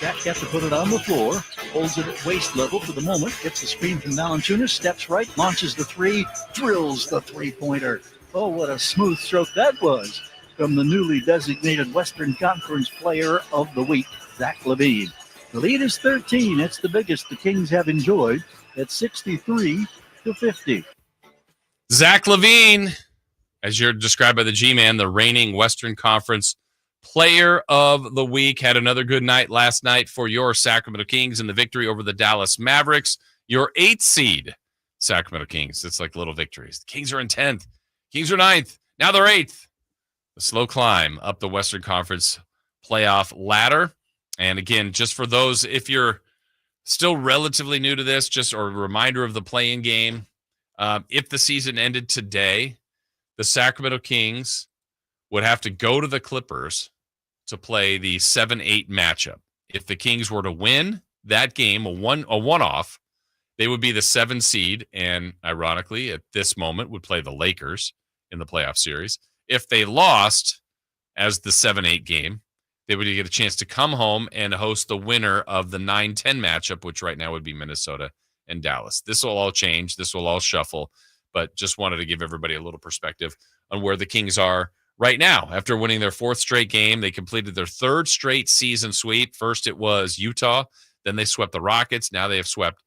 Zach got to put it on the floor, holds it at waist level for the moment, gets the screen from Valanciunas, steps right, launches the three, drills the three-pointer. Oh, what a smooth stroke that was from the newly designated Western Conference Player of the Week, Zach LaVine. The lead is 13. It's the biggest the Kings have enjoyed at 63-50. Zach LaVine, as you're described by the G-Man, the reigning Western Conference Player of the Week, had another good night last night for your Sacramento Kings in the victory over the Dallas Mavericks. Your 8th seed, Sacramento Kings. It's like little victories. The Kings are in 10th. Kings are 9th. Now they're 8th. A slow climb up the Western Conference playoff ladder. And again, just for those, if you're still relatively new to this, just a reminder of the play-in game. If the season ended today, the Sacramento Kings would have to go to the Clippers to play the 7-8 matchup. If the Kings were to win that game, a one-off, they would be the 7 seed, and ironically, at this moment, would play the Lakers in the playoff series. If they lost as the 7-8 game, they would get a chance to come home and host the winner of the 9-10 matchup, which right now would be Minnesota and Dallas. This will all change. This will all shuffle, but just wanted to give everybody a little perspective on where the Kings are right now. After winning their 4th straight game, they completed their 3rd straight season sweep. First it was Utah, then they swept the Rockets. Now they have swept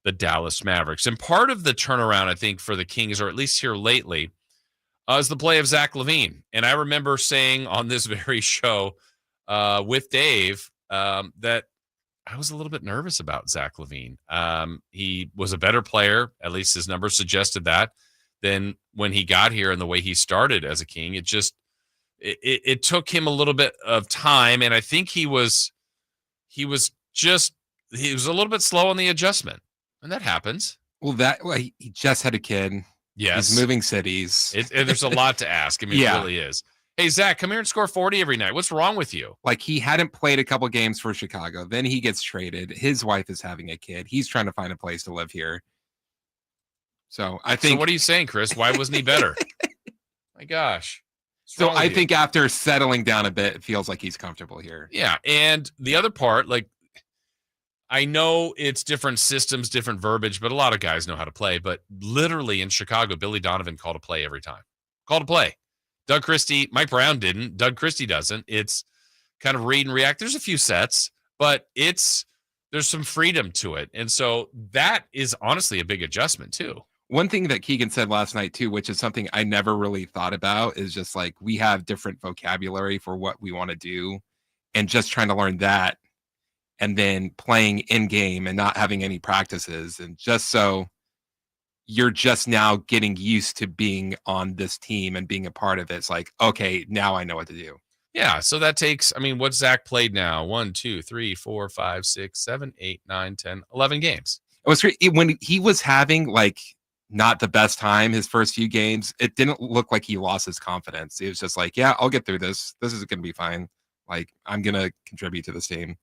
the Dallas Mavericks. And part of the turnaround, I think, for the Kings, or at least here lately, is the play of Zach LaVine. And I remember saying on this very show with Dave that I was a little bit nervous about Zach LaVine. He was a better player, at least his numbers suggested that, than when he got here and the way he started as a King. It took him a little bit of time, and I think he was a little bit slow on the adjustment, and that happens. Well, he just had a kid. Yes, he's moving cities. There's a lot to ask. I mean, yeah. It really is. Hey, Zach, come here and score 40 every night. What's wrong with you? Like, he hadn't played a couple games for Chicago. Then he gets traded. His wife is having a kid. He's trying to find a place to live here. So I think. So what are you saying, Chris? Why wasn't he better? My gosh. So I think after settling down a bit, it feels like he's comfortable here. Yeah. And the other part, like, I know it's different systems, different verbiage, but a lot of guys know how to play. But literally in Chicago, Billy Donovan called a play every time. Called a play. Doug Christie, Mike Brown didn't. Doug Christie doesn't. It's kind of read and react. There's a few sets, but there's some freedom to it. And so that is honestly a big adjustment too. One thing that Keegan said last night too, which is something I never really thought about, is just like, we have different vocabulary for what we want to do, and just trying to learn that, and then playing in game and not having any practices. And just so you're just now getting used to being on this team and being a part of it. It's like, okay, now I know what to do. Yeah. So that takes, what's Zach played now? 1, 2, 3, 4, 5, 6, 7, 8, 9, 10, 11 games. It was when he was having like not the best time his first few games, it didn't look like he lost his confidence. It was just like, yeah, I'll get through this. This is going to be fine. Like, I'm going to contribute to this team.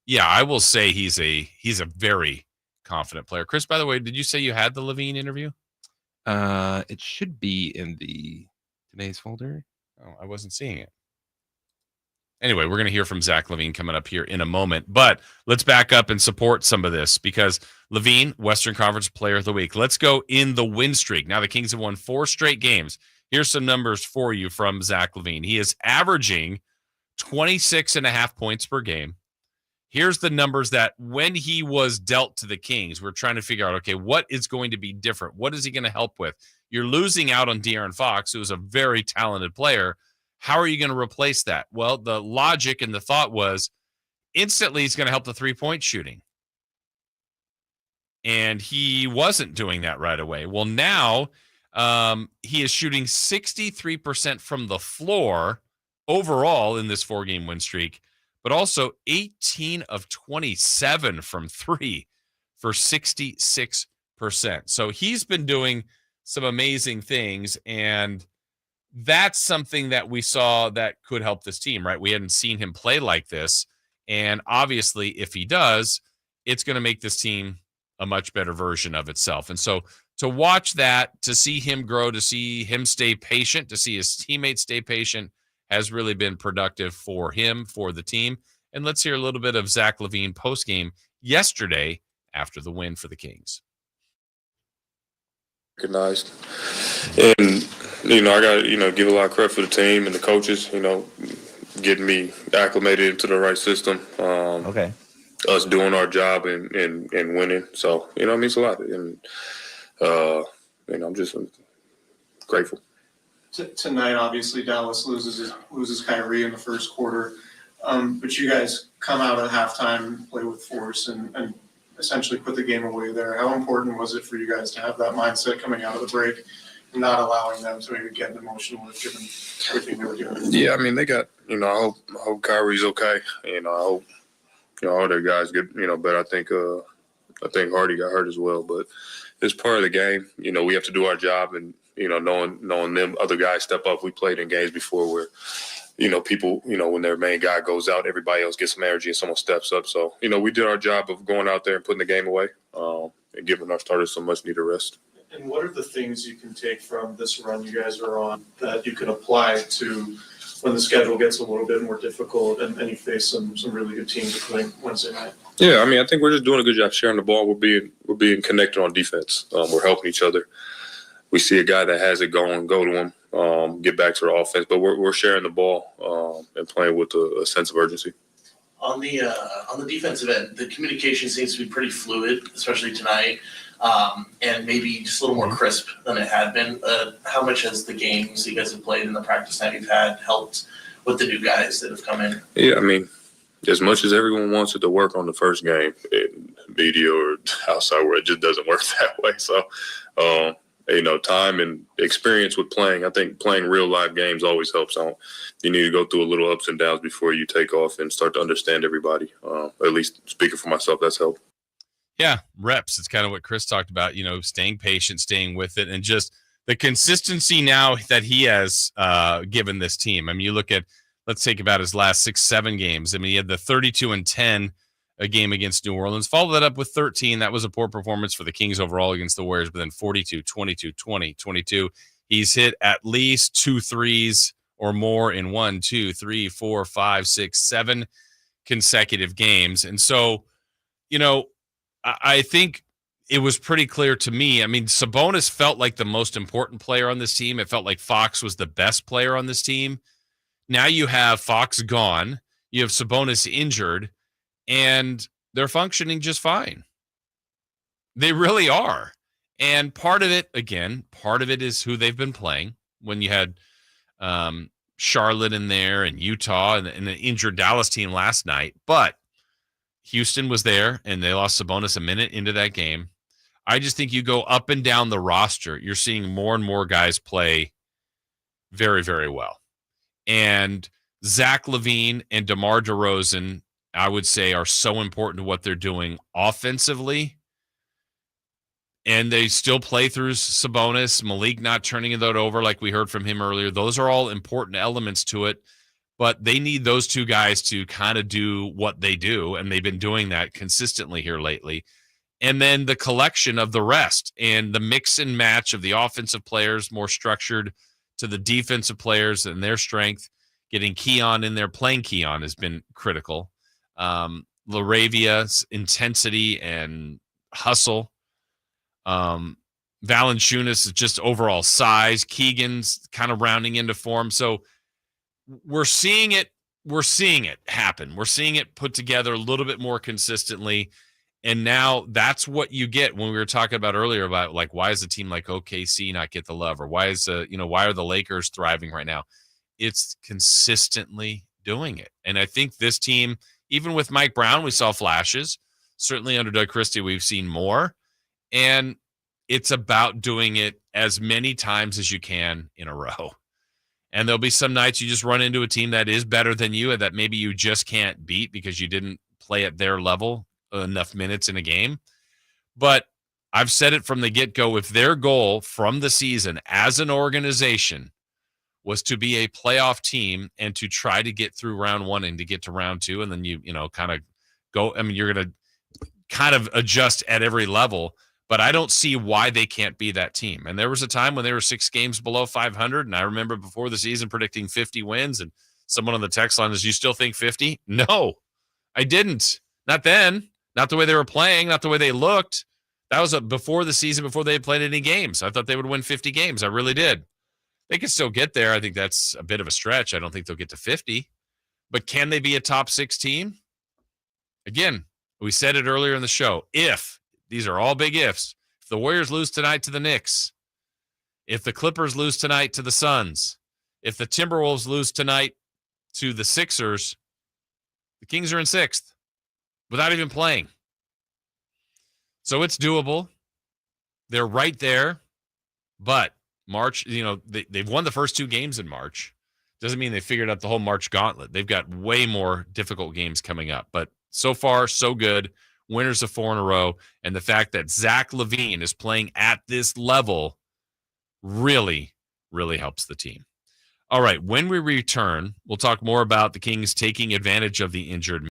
Yeah, I will say he's a very confident player. Chris, by the way, did you say you had the LaVine interview? It should be in the today's folder. Oh, I wasn't seeing it. Anyway, we're going to hear from Zach LaVine coming up here in a moment. But let's back up and support some of this, because LaVine, Western Conference Player of the Week. Let's go in the win streak. Now the Kings have won 4 straight games. Here's some numbers for you from Zach LaVine. He is averaging 26.5 points per game. Here's the numbers that when he was dealt to the Kings, we're trying to figure out, okay, what is going to be different? What is he going to help with? You're losing out on De'Aaron Fox, who is a very talented player. How are you going to replace that? Well, the logic and the thought was instantly he's going to help the three-point shooting. And he wasn't doing that right away. Well, now he is shooting 63% from the floor overall in this 4-game win streak, but also 18 of 27 from 3 for 66%. So he's been doing some amazing things, and that's something that we saw that could help this team, right? We hadn't seen him play like this, and obviously if he does, it's going to make this team a much better version of itself. And so to watch that, to see him grow, to see him stay patient, to see his teammates stay patient, has really been productive for him, for the team. And let's hear a little bit of Zach LaVine postgame yesterday after the win for the Kings. Recognized. And, I got to, give a lot of credit for the team and the coaches, getting me acclimated into the right system. Okay. Us doing our job and winning. So, it means a lot. And, I'm just grateful. Tonight, obviously, Dallas loses Kyrie in the first quarter. But you guys come out at halftime, play with force, and essentially put the game away there. How important was it for you guys to have that mindset coming out of the break and not allowing them to maybe get emotional with given everything they were doing? Yeah, I mean, they got, I hope Kyrie's okay. I hope, all their guys get, better. I think Hardy got hurt as well. But it's part of the game. We have to do our job and, knowing them other guys step up. We played in games before where, people, when their main guy goes out, everybody else gets some energy and someone steps up. So, we did our job of going out there and putting the game away and giving our starters some much needed rest. And what are the things you can take from this run you guys are on that you can apply to when the schedule gets a little bit more difficult and you face some really good teams, including Wednesday night? Yeah, I mean, I think we're just doing a good job sharing the ball. We're being connected on defense. We're helping each other. We see a guy that has it going, go to him, get back to the offense. But we're sharing the ball and playing with a sense of urgency. On the defensive end, the communication seems to be pretty fluid, especially tonight, and maybe just a little more crisp than it had been. How much has the games you guys have played and the practice time you've had helped with the new guys that have come in? Yeah, I mean, as much as everyone wants it to work on the first game, in media or outside where it just doesn't work that way. So, time and experience with playing. I think playing real live games always helps out. You need to go through a little ups and downs before you take off and start to understand everybody. At least speaking for myself, that's helped. Yeah, reps. It's kind of what Chris talked about, staying patient, staying with it, and just the consistency now that he has given this team. I mean, you look at, let's take about his last 6-7 games. I mean, he had the 32-10 a game against New Orleans, followed that up with 13. That was a poor performance for the Kings overall against the Warriors, but then 42, 22, 20, 22. He's hit at least 2 threes or more in 1, 2, 3, 4, 5, 6, 7 consecutive games. And so, I think it was pretty clear to me. I mean, Sabonis felt like the most important player on this team. It felt like Fox was the best player on this team. Now you have Fox gone. You have Sabonis injured, and they're functioning just fine. They really are. And part of it is who they've been playing. When you had Charlotte in there and Utah and an injured Dallas team last night. But Houston was there, and they lost Sabonis a minute into that game. I just think you go up and down the roster, you're seeing more and more guys play very, very well. And Zach LaVine and DeMar DeRozan, I would say, are so important to what they're doing offensively. And they still play through Sabonis, Malik not turning it over like we heard from him earlier. Those are all important elements to it. But they need those two guys to kind of do what they do, and they've been doing that consistently here lately. And then the collection of the rest and the mix and match of the offensive players more structured to the defensive players and their strength. Getting Keon in there, playing Keon has been critical. Laravia's intensity and hustle. Valanciunas' just overall size. Keegan's kind of rounding into form. So we're seeing it happen. We're seeing it put together a little bit more consistently. And now that's what you get when we were talking about earlier about, like, why is a team like OKC not get the love, or why are the Lakers thriving right now? It's consistently doing it. And I think this team, even with Mike Brown, we saw flashes. Certainly under Doug Christie, we've seen more. And it's about doing it as many times as you can in a row. And there'll be some nights you just run into a team that is better than you and that maybe you just can't beat because you didn't play at their level enough minutes in a game. But I've said it from the get-go, if their goal from the season as an organization was to be a playoff team and to try to get through round one and to get to round two, and then you kind of go, I mean, you're going to kind of adjust at every level. But I don't see why they can't be that team. And there was a time when they were 6 games below 500, and I remember before the season predicting 50 wins, and someone on the text line is, you still think 50? No. I didn't. Not then. Not the way they were playing. Not the way they looked. That was before the season, before they had played any games. I thought they would win 50 games. I really did. They can still get there. I think that's a bit of a stretch. I don't think they'll get to 50. But can they be a top 6 team? Again, we said it earlier in the show. If, these are all big ifs, if the Warriors lose tonight to the Knicks, if the Clippers lose tonight to the Suns, if the Timberwolves lose tonight to the Sixers, the Kings are in 6th without even playing. So it's doable. They're right there. But March, they've won the first 2 games in March. Doesn't mean they figured out the whole March gauntlet. They've got way more difficult games coming up. But so far, so good. Winners of 4 in a row. And the fact that Zach LaVine is playing at this level really, really helps the team. All right, when we return, we'll talk more about the Kings taking advantage of the injured